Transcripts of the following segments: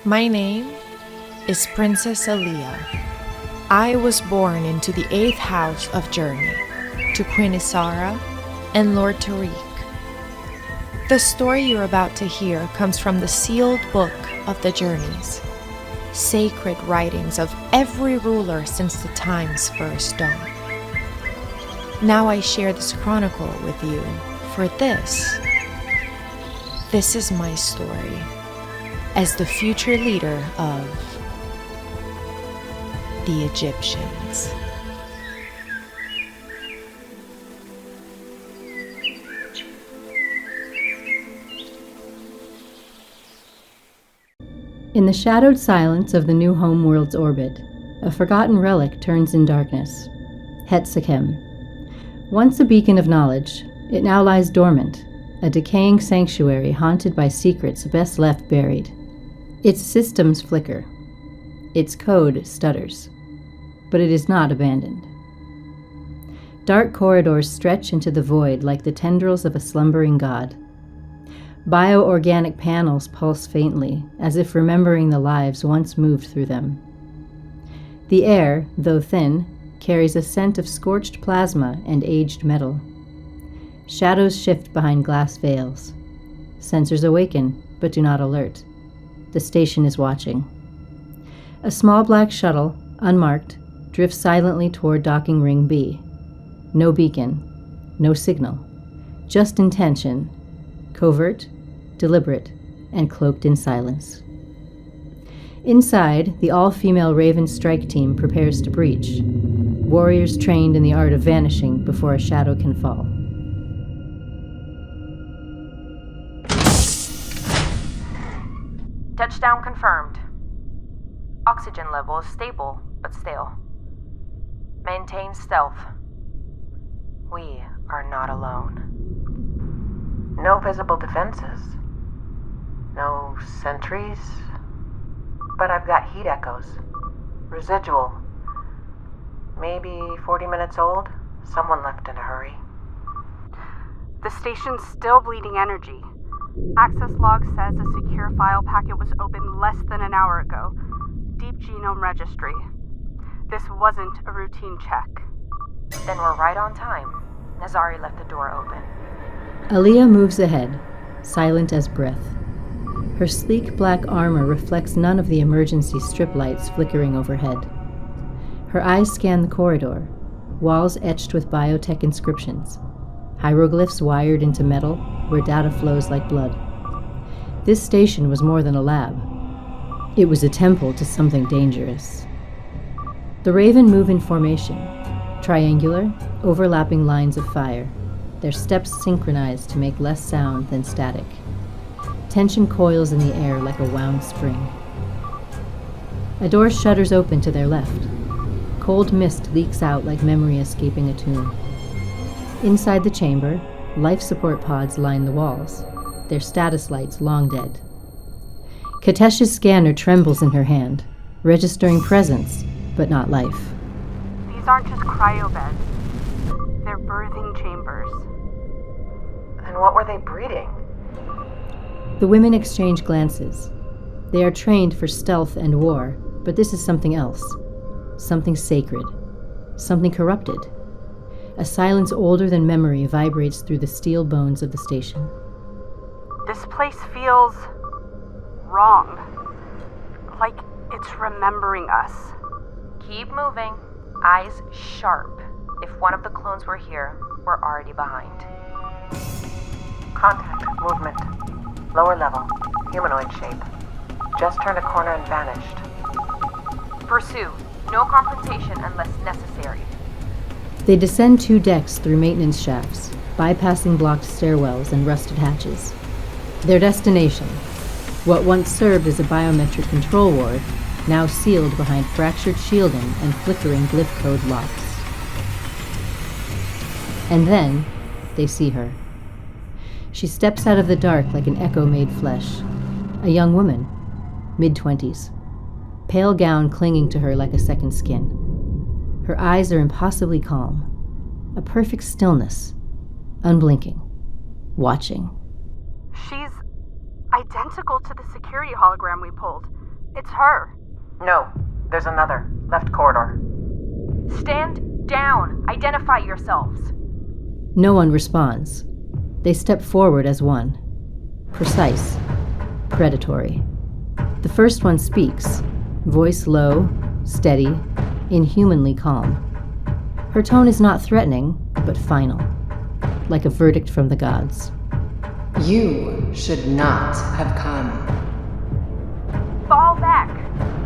My name is Princess Aaliyah. I was born into the 8th house of Journey, to Queen Isara and Lord Tariq. The story you're about to hear comes from the sealed book of the Journeys, sacred writings of every ruler since the time's first dawn. Now I share this chronicle with you, for this is my story as the future leader of the Egyptians. In the shadowed silence of the new homeworld's orbit, a forgotten relic turns in darkness. Het-Sekhem. Once a beacon of knowledge, it now lies dormant, a decaying sanctuary haunted by secrets best left buried. Its systems flicker. Its code stutters. But it is not abandoned. Dark corridors stretch into the void like the tendrils of a slumbering god. Bioorganic panels pulse faintly, as if remembering the lives once moved through them. The air, though thin, carries a scent of scorched plasma and aged metal. Shadows shift behind glass veils. Sensors awaken, but do not alert. The station is watching. A small black shuttle, unmarked, drifts silently toward docking ring B. No beacon, no signal, just intention, covert, deliberate, and cloaked in silence. Inside, the all-female Raven strike team prepares to breach. Warriors trained in the art of vanishing before a shadow can fall. Touchdown confirmed. Oxygen level is stable, but stale. Maintain stealth. We are not alone. No visible defenses. No sentries. But I've got heat echoes. Residual. Maybe 40 minutes old. Someone left in a hurry. The station's still bleeding energy. Access log says a secure file packet was opened less than an hour ago. Deep genome registry. This wasn't a routine check. Then we're right on time. Nazari left the door open. Aaliyah moves ahead, silent as breath. Her sleek black armor reflects none of the emergency strip lights flickering overhead. Her eyes scan the corridor, walls etched with biotech inscriptions, hieroglyphs wired into metal where data flows like blood. This station was more than a lab. It was a temple to something dangerous. The Raven move in formation, triangular, overlapping lines of fire, their steps synchronized to make less sound than static. Tension coils in the air like a wound spring. A door shudders open to their left. Cold mist leaks out like memory escaping a tomb. Inside the chamber, life support pods line the walls, their status lights long dead. Katesh's scanner trembles in her hand, registering presence, but not life. These aren't just cryobeds. They're birthing chambers. And what were they breeding? The women exchange glances. They are trained for stealth and war, but this is something else. Something sacred. Something corrupted. A silence older than memory vibrates through the steel bones of the station. This place feels wrong. Like it's remembering us. Keep moving. Eyes sharp. If one of the clones were here, we're already behind. Contact. Movement. Lower level. Humanoid shape. Just turned a corner and vanished. Pursue. No confrontation unless necessary. They descend 2 decks through maintenance shafts, bypassing blocked stairwells and rusted hatches. Their destination, what once served as a biometric control ward, now sealed behind fractured shielding and flickering glyph code locks. And then, they see her. She steps out of the dark like an echo made flesh. A young woman, mid-20s, pale gown clinging to her like a second skin. Her eyes are impossibly calm, a perfect stillness, unblinking, watching. She's identical to the security hologram we pulled. It's her. No, there's another. Left corridor. Stand down. Identify yourselves. No one responds. They step forward as one. Precise. Predatory. The first one speaks, voice low, steady, inhumanly calm. Her tone is not threatening, but final, like a verdict from the gods. You should not have come. Fall back.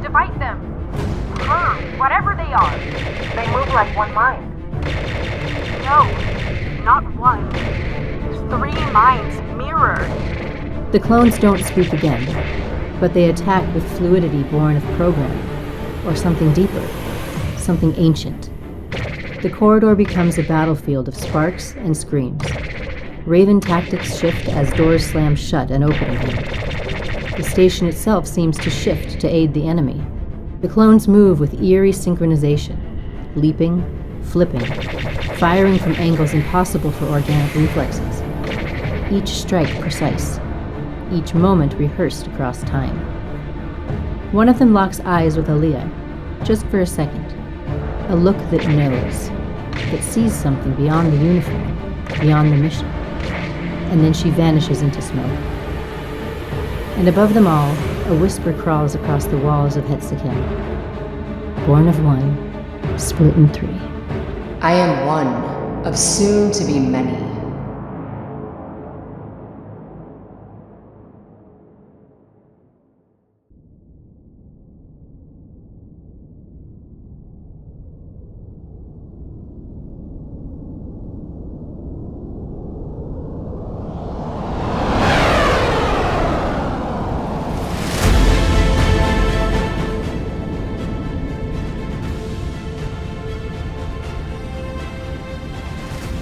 Divide them. Her, whatever they are. They move like one mind. No, not one. 3 minds mirrored. The clones don't speak again, but they attack with fluidity born of programming, or something deeper, something ancient. The corridor becomes a battlefield of sparks and screams. Raven tactics shift as doors slam shut and open again. The station itself seems to shift to aid the enemy. The clones move with eerie synchronization, leaping, flipping, firing from angles impossible for organic reflexes. Each strike precise, each moment rehearsed across time. One of them locks eyes with Aaliyah, just for a second. A look that knows, that sees something beyond the uniform, beyond the mission. And then she vanishes into smoke. And above them all, a whisper crawls across the walls of Het-Sekhem. Born of one, split in 3. I am one of soon to be many.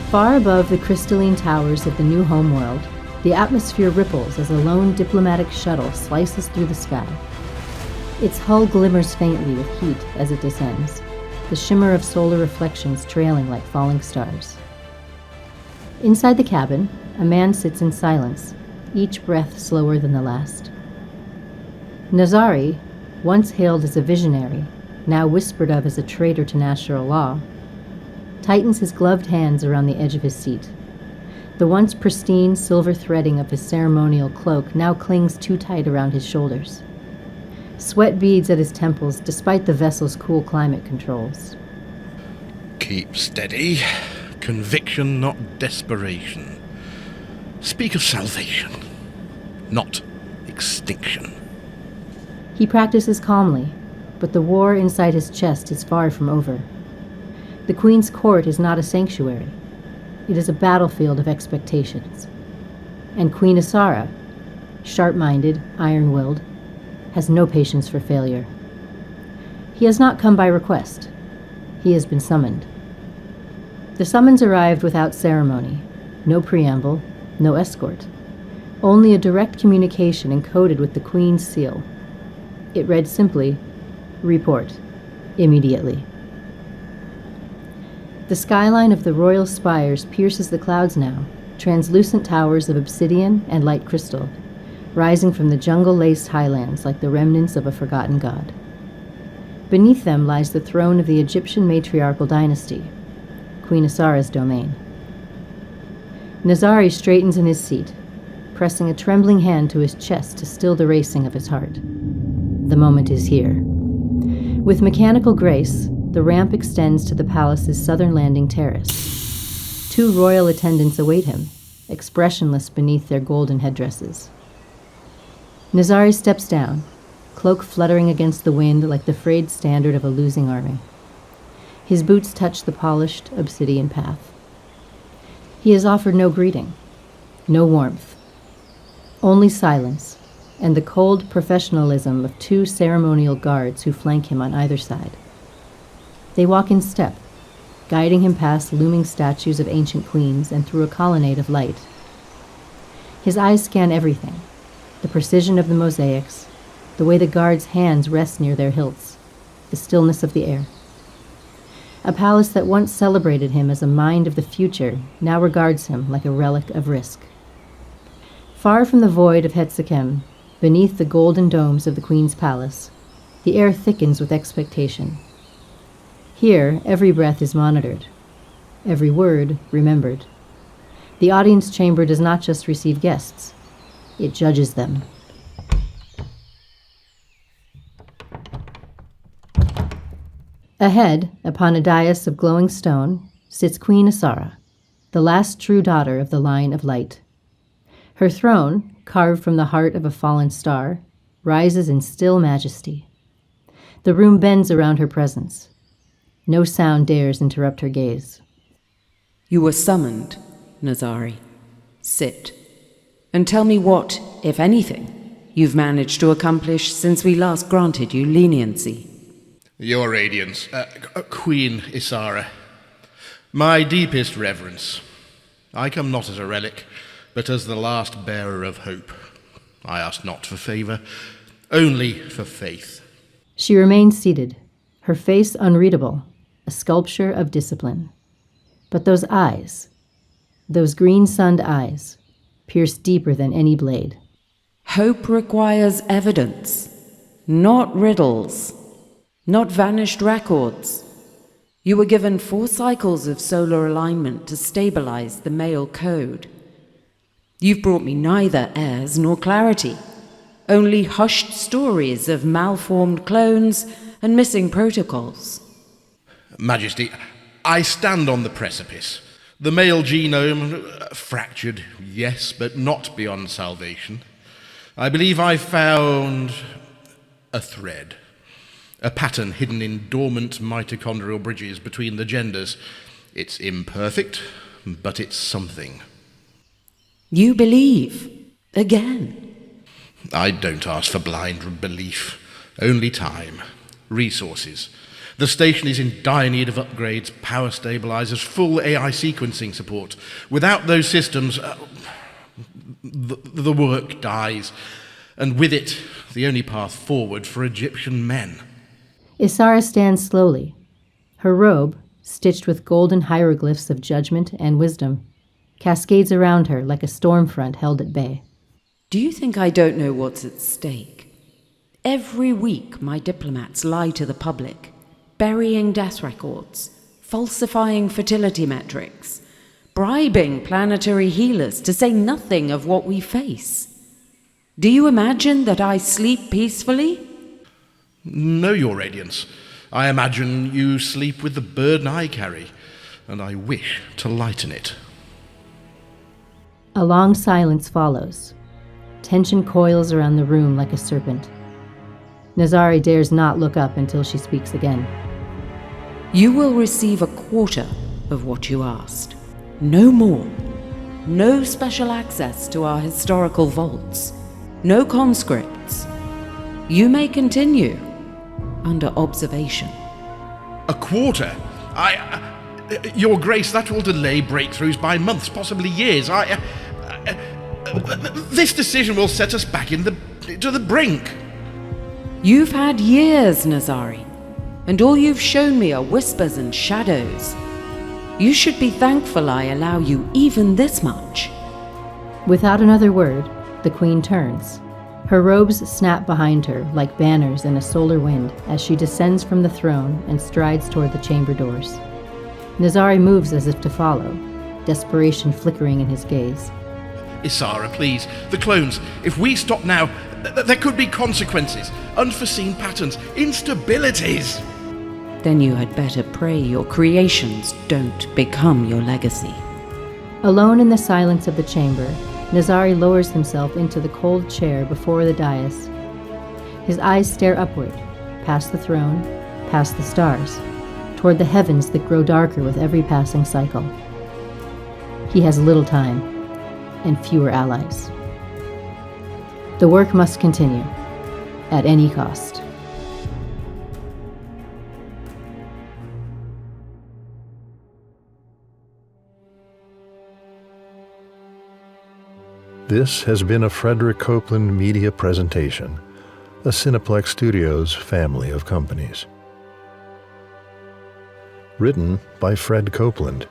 Far above the crystalline towers of the new homeworld, the atmosphere ripples as a lone diplomatic shuttle slices through the sky. Its hull glimmers faintly with heat as it descends, the shimmer of solar reflections trailing like falling stars. Inside the cabin, a man sits in silence, each breath slower than the last. Nazari, once hailed as a visionary, now whispered of as a traitor to natural law, tightens his gloved hands around the edge of his seat. The once pristine silver threading of his ceremonial cloak now clings too tight around his shoulders. Sweat beads at his temples despite the vessel's cool climate controls. Keep steady. Conviction, not desperation. Speak of salvation, not extinction. He practices calmly, but the war inside his chest is far from over. The Queen's court is not a sanctuary. It is a battlefield of expectations. And Queen Isara, sharp-minded, iron-willed, has no patience for failure. He has not come by request. He has been summoned. The summons arrived without ceremony, no preamble, no escort, only a direct communication encoded with the Queen's seal. It read simply, "Report, immediately." The skyline of the royal spires pierces the clouds now, translucent towers of obsidian and light crystal, rising from the jungle-laced highlands like the remnants of a forgotten god. Beneath them lies the throne of the Egyptian matriarchal dynasty, Queen Isara's domain. Nazari straightens in his seat, pressing a trembling hand to his chest to still the racing of his heart. The moment is here. With mechanical grace, the ramp extends to the palace's southern landing terrace. 2 royal attendants await him, expressionless beneath their golden headdresses. Nazari steps down, cloak fluttering against the wind like the frayed standard of a losing army. His boots touch the polished obsidian path. He is offered no greeting, no warmth, only silence and the cold professionalism of 2 ceremonial guards who flank him on either side. They walk in step, guiding him past looming statues of ancient queens and through a colonnade of light. His eyes scan everything, the precision of the mosaics, the way the guards' hands rest near their hilts, the stillness of the air. A palace that once celebrated him as a mind of the future now regards him like a relic of risk. Far from the void of Het-Sekhem, beneath the golden domes of the Queen's palace, The air thickens with expectation. Here, every breath is monitored, every word remembered. The audience chamber does not just receive guests, it judges them. Ahead, upon a dais of glowing stone, sits Queen Isara, the last true daughter of the line of light. Her throne, carved from the heart of a fallen star, rises in still majesty. The room bends around her presence. No sound dares interrupt her gaze. You were summoned, Nazari. Sit, and tell me what, if anything, you've managed to accomplish since we last granted you leniency. Your Radiance, Queen Isara, my deepest reverence. I come not as a relic, but as the last bearer of hope. I ask not for favor, only for faith. She remains seated, her face unreadable, a sculpture of discipline. But those eyes, those green-sunned eyes, pierce deeper than any blade. Hope requires evidence, not riddles, not vanished records. You were given 4 cycles of solar alignment to stabilize the male code. You've brought me neither heirs nor clarity, only hushed stories of malformed clones and missing protocols. Majesty, I stand on the precipice. The male genome, fractured, yes, but not beyond salvation. I believe I found a thread, a pattern hidden in dormant mitochondrial bridges between the genders. It's imperfect, but it's something. You believe, again. I don't ask for blind belief, only time, resources. The station is in dire need of upgrades, power stabilizers, full AI sequencing support. Without those systems, the work dies, and with it, the only path forward for Egyptian men. Isara stands slowly, her robe, stitched with golden hieroglyphs of judgment and wisdom, cascades around her like a storm front held at bay. Do you think I don't know what's at stake? Every week, my diplomats lie to the public, burying death records, falsifying fertility metrics, bribing planetary healers, to say nothing of what we face. Do you imagine that I sleep peacefully? No, Your Radiance. I imagine you sleep with the burden I carry, and I wish to lighten it. A long silence follows. Tension coils around the room like a serpent. Nazari dares not look up until she speaks again. You will receive 1/4 of what you asked. No more. No special access to our historical vaults. No conscripts. You may continue under observation. 1/4? Your Grace, that will delay breakthroughs by months, possibly years. This decision will set us back to the brink. You've had years, Nazari, and all you've shown me are whispers and shadows. You should be thankful I allow you even this much. Without another word, the Queen turns. Her robes snap behind her like banners in a solar wind as she descends from the throne and strides toward the chamber doors. Nazari moves as if to follow, desperation flickering in his gaze. Isara, please. The clones. If we stop now, there could be consequences, unforeseen patterns, instabilities. Then you had better pray your creations don't become your legacy. Alone in the silence of the chamber, Nazari lowers himself into the cold chair before the dais. His eyes stare upward, past the throne, past the stars, toward the heavens that grow darker with every passing cycle. He has little time, and fewer allies. The work must continue, at any cost. This has been a Frederick Copeland media presentation, a Cineplex Studios family of companies. Written by Fred Copeland.